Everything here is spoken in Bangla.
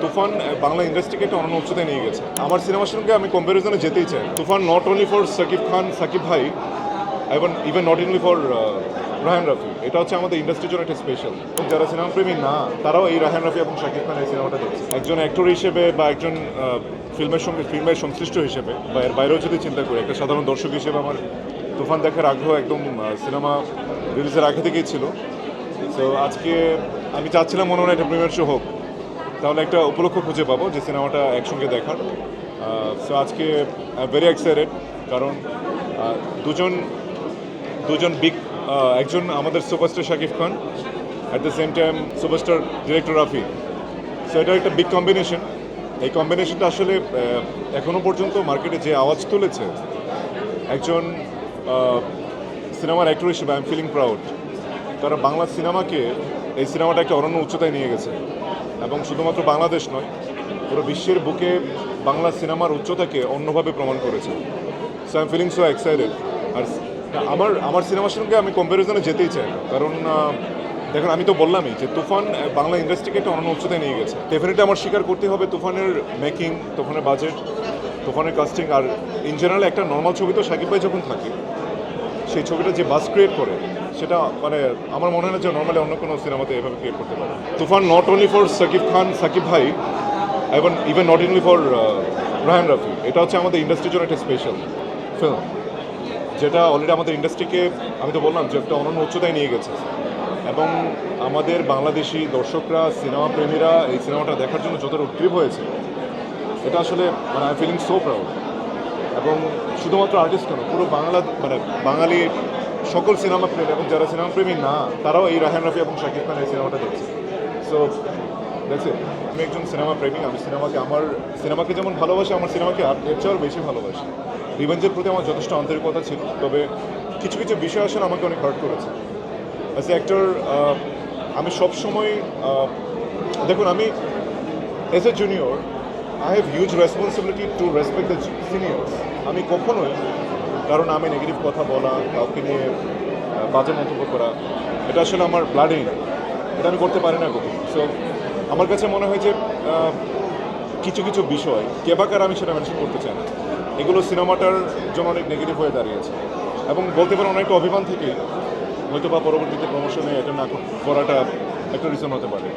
তুফান বাংলা ইন্ডাস্ট্রিকে একটা অন্য উচ্চতায় নিয়ে গেছে। আমার সিনেমার সঙ্গে আমি কম্প্যারিজনে যেতেই চাই। তুফান not only for Shakib Khan, Shakib ভাই, এবং even not only for Raihan Rafi. এটা হচ্ছে আমাদের ইন্ডাস্ট্রির জন্য একটা স্পেশাল। যারা সিনেমা প্রেমী না, তারাও এই রায়হান রাফি এবং সাকিব খান এই সিনেমাটা দেখছে। একজন অ্যাক্টর হিসেবে বা একজন ফিল্মের সংশ্লিষ্ট হিসেবে বা এর বাইরেও যদি চিন্তা করি, একটা সাধারণ দর্শক হিসেবে আমার তুফান দেখার আগ্রহ একদম সিনেমা রিলিজের আগে থেকেই ছিল। সো আজকে আমি চাচ্ছিলাম মনে হয় একটা প্রিমিয়ার শো হোক, তাহলে একটা উপলক্ষ খুঁজে পাবো যে সিনেমাটা একসঙ্গে দেখার। সো আজকে ভেরি এক্সাইটেড, কারণ দুজন বিগ, একজন আমাদের superstar Shakib Khan, at the same time superstar director Rafi. So এটা একটা বিগ কম্বিনেশন। এই কম্বিনেশনটা আসলে এখনও পর্যন্ত মার্কেটে যে আওয়াজ তুলেছে, একজন সিনেমার অ্যাক্টর হিসেবে আই এম ফিলিং প্রাউড। কারণ বাংলা সিনেমাকে এই সিনেমাটা একটা অনন্য উচ্চতায় নিয়ে গেছে, এবং শুধুমাত্র বাংলাদেশ নয়, পুরো বিশ্বের বুকে বাংলা সিনেমার উচ্চতাকে অন্যভাবে প্রমাণ করেছে। So I am feeling so excited. আর আমার সিনেমার সঙ্গে আমি কম্প্যারিজনে যেতেই চাই না, কারণ দেখুন, আমি তো বললামই যে তুফান বাংলা ইন্ডাস্ট্রিকে একটা অনন্য উচ্চতায় নিয়ে গেছে। ডেফিনেটলি আমার স্বীকার করতে হবে তুফানের মেকিং, তুফানের বাজেট, তুফানের কাস্টিং, আর ইন জেনারেল একটা নর্মাল ছবি তো সাকিব ভাই যখন থাকে, সেই ছবিটা যে বাস ক্রিয়েট করে, সেটা মানে আমার মনে হয় না যে নর্মালি অন্য কোনো সিনেমাতে এভাবে ক্রিয়েট করতে পারে। তুফান not only for Shakib Khan, Shakib ভাই, এবং even not only for Raihan Rafi. এটা হচ্ছে আমাদের ইন্ডাস্ট্রির জন্য একটা স্পেশাল ফিল্ম, যেটা অলরেডি আমাদের ইন্ডাস্ট্রিকে, আমি তো বললাম যে একটা অনন্য উচ্চতায় নিয়ে গেছে। এবং আমাদের বাংলাদেশি দর্শকরা, সিনেমা প্রেমীরা এই সিনেমাটা দেখার জন্য যতটা উদ্গ্রীব হয়েছে, এটা আসলে মানে আই ফিলিং সো প্রাউড। এবং শুধুমাত্র আর্টিস্ট কেন, পুরো বাঙালি সকল সিনেমা প্রেমী এবং যারা সিনেমা প্রেমী না, তারাও এই রায়হান রাফি এবং শাকিব খান এই সিনেমাটা দেখছে। সো দেখছে, আমি একজন সিনেমা প্রেমী, আমি সিনেমাকে যেমন ভালোবাসি, আমার সিনেমাকে এর চেয়েও বেশি ভালোবাসি। রিভেঞ্জের প্রতি আমার যথেষ্ট আন্তরিকতা ছিল, তবে কিছু কিছু বিষয় আসলে আমাকে অনেক হার্ট করেছে। অ্যাজ এ অ্যাক্টর আমি সবসময়, দেখুন, আমি as a junior I have huge responsibility to respect the seniors. আমি কখনোই কারণ আমি নেগেটিভ কথা বলা, কাউকে নিয়ে বাজে মন্তব্য করা, এটা আসলে আমার ব্লাডেই না, এটা আমি করতে পারি না কখনো। সো আমার কাছে মনে হয় যে কিছু কিছু বিষয় কেবাকার আমি সেটা মেনশন করতে চাই না, এগুলো সিনেমাটার জন্য অনেক নেগেটিভ হয়ে দাঁড়িয়েছে, এবং বলতে পারেন অনেকটা অভিমান থেকেই হয়তো বা পরবর্তীতে প্রমোশনে এটা না করাটা একটা রিজন হতে পারে।